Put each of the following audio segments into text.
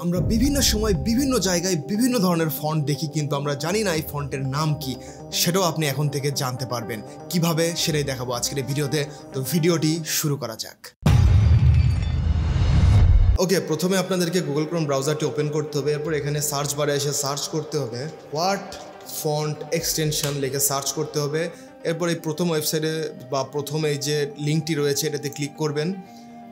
আমরা বিভিন্ন সময় বিভিন্ন জায়গায় বিভিন্ন ধরনের ফন্ট দেখি, কিন্তু আমরা জানি না এই ফন্টের নাম কি। সেটাও আপনি এখন থেকে জানতে পারবেন কিভাবে, সেটাই দেখাবো আজকের এই ভিডিওতে। তো ভিডিওটি শুরু করা যাক। ওকে, প্রথমে আপনাদেরকে গুগল ক্রোম ব্রাউজারটি ওপেন করতে হবে। এরপর এখানে সার্চ বারে এসে সার্চ করতে হবে হোয়াট ফন্ট এক্সটেনশন লিখে সার্চ করতে হবে। এরপর এই প্রথম ওয়েবসাইটে বা প্রথম এই যে লিঙ্কটি রয়েছে এটাতে ক্লিক করবেন।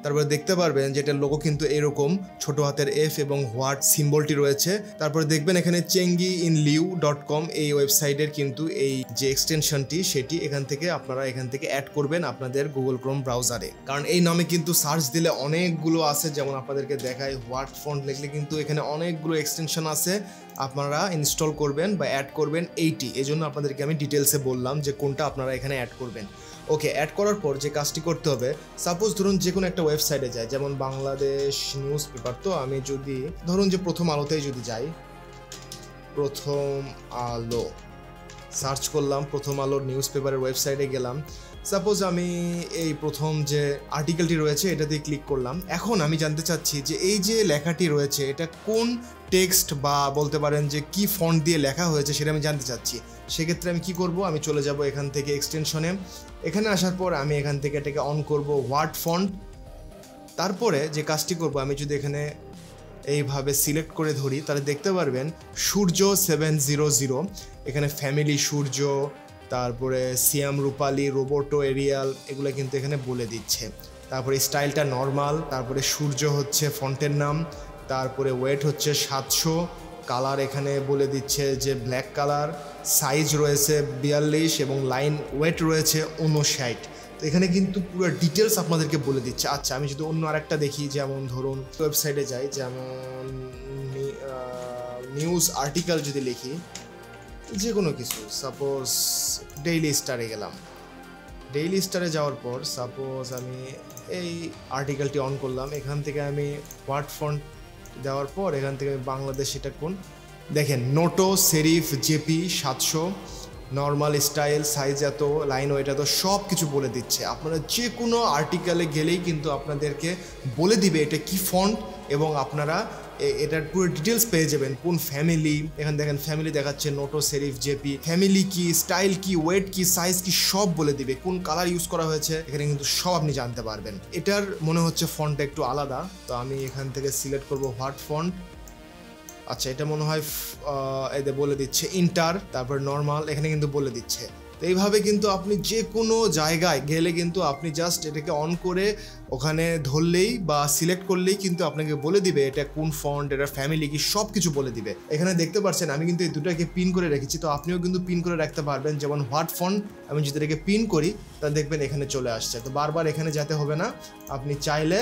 তারপরে দেখতে পারবেন যে এটার লোগো কিন্তু এরকম ছোট হাতের এফ এবং হোয়াট সিম্বলটি রয়েছে। তারপরে দেখবেন এখানে chengyinliu.com এই ওয়েবসাইটের কিন্তু এই যে এক্সটেনশনটি সেটি এখান থেকে অ্যাড করবেন আপনাদের গুগল ক্রোম ব্রাউজারে। কারণ এই নামে কিন্তু সার্চ দিলে অনেকগুলো আছে, যেমন আপনাদেরকে দেখায় হোয়াট ফন্ট লিখলে কিন্তু এখানে অনেকগুলো এক্সটেনশন আছে, আপনারা ইনস্টল করবেন বা অ্যাড করবেন এইটি। এই জন্য আপনাদেরকে আমি ডিটেলসে বললাম যে কোনটা আপনারা এখানে অ্যাড করবেন। ওকে, অ্যাড করার পর যে কাজটি করতে হবে, সাপোজ ধরুন যে কোনো একটা ওয়েবসাইটে যায়, যেমন বাংলাদেশ নিউজ পেপার। তো আমি যদি ধরুন যে প্রথম আলোতেই যদি যাই, প্রথম আলো সার্চ করলাম, প্রথম আলোর নিউজ পেপারের ওয়েবসাইটে গেলাম। সাপোজ আমি এই প্রথম যে আর্টিকেলটি রয়েছে এটাতে ক্লিক করলাম। এখন আমি জানতে চাচ্ছি যে এই যে লেখাটি রয়েছে এটা কোন টেক্সট বা বলতে পারেন যে কি ফন্ট দিয়ে লেখা হয়েছে সেটা আমি জানতে চাচ্ছি। সেক্ষেত্রে আমি কি করব, আমি চলে যাব এখান থেকে এক্সটেনশনে। এখানে আসার পর আমি এখান থেকে এটাকে অন করব হোয়াট ফন্ট। তারপরে যে কাজটি করব, আমি যদি এখানে এইভাবে সিলেক্ট করে ধরি তাহলে দেখতে পারবেন সূর্য 700, এখানে ফ্যামিলি সূর্য, তারপরে সিয়াম রূপালী, রোবোটো এরিয়াল, এগুলো কিন্তু এখানে বলে দিচ্ছে। তারপরে স্টাইলটা নর্মাল, তারপরে সূর্য হচ্ছে ফন্টের নাম, তারপরে ওয়েট হচ্ছে 700, কালার এখানে বলে দিচ্ছে যে ব্ল্যাক কালার, সাইজ রয়েছে 42 এবং লাইন ওয়েট রয়েছে 59। তো এখানে কিন্তু পুরো ডিটেলস আপনাদেরকে বলে দিচ্ছে। আচ্ছা, আমি যদি অন্য আরেকটা দেখি, যেমন ধরুন ওয়েবসাইটে যাই, যেমন নিউজ আর্টিকেল যদি লিখি যে কোনো কিছু, সাপোজ ডেইলি স্টারে গেলাম। ডেইলি স্টারে যাওয়ার পর সাপোজ আমি এই আর্টিকেলটি অন করলাম। এখান থেকে আমি হোয়াট ফন্ট দেওয়ার পর এখান থেকে বাংলাদেশ, এটা কোন দেখেন, Noto serif JP 700, normal style, size এত, লাইন ওয়েট এত, সব কিছু বলে দিচ্ছে। আপনারা যে কোনো আর্টিকেলে গেলেই কিন্তু আপনাদেরকে বলে দিবে এটা কি ফন্ট, এবং আপনারা এটার পুরো ডিটেলস পেয়ে যাবেন। কোন ফ্যামিলি, এখানে দেখেন ফ্যামিলি দেখাচ্ছে নোটো সেরিফ জেপি, ফ্যামিলি কি, স্টাইল কি, ওয়েট কি, সাইজ কি, সব বলে দিবে। কোন কালার ইউজ করা হয়েছে এখানে কিন্তু সব আপনি জানতে পারবেন। এটার মনে হচ্ছে ফন্টটা একটু আলাদা, তো আমি এখান থেকে সিলেক্ট করব হোয়াট ফন্ট। আচ্ছা, এটা মনে হয় এদের বলে দিচ্ছে ইন্টার, তারপর নর্মাল, এখানে কিন্তু বলে দিচ্ছে। তো এইভাবে কিন্তু আপনি যে কোনো জায়গায় গেলে কিন্তু আপনি জাস্ট এটাকে অন করে ওখানে ধরলেই বা সিলেক্ট করলেই কিন্তু আপনাকে বলে দিবে এটা কোন ফন্ট, এটা ফ্যামিলি কি, সব কিছু বলে দিবে। এখানে দেখতে পাচ্ছেন আমি কিন্তু এই দুটাকে পিন করে রেখেছি, তো আপনিও কিন্তু পিন করে রাখতে পারবেন। যেমন হোয়াট ফন্ট আমি যদি এটাকে পিন করি তাহলে দেখবেন এখানে চলে আসছে। তো বারবার এখানে যেতে হবে না, আপনি চাইলে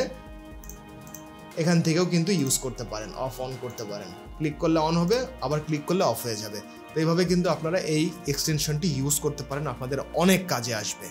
এখান থেকেও কিন্তু ইউজ করতে পারেন, অফ অন করতে পারেন। ক্লিক করলে অন হবে, আবার ক্লিক করলে অফ হয়ে যাবে। তো এইভাবে কিন্তু আপনারা এই এক্সটেনশনটি ইউজ করতে পারেন, আপনাদের অনেক কাজে আসবে।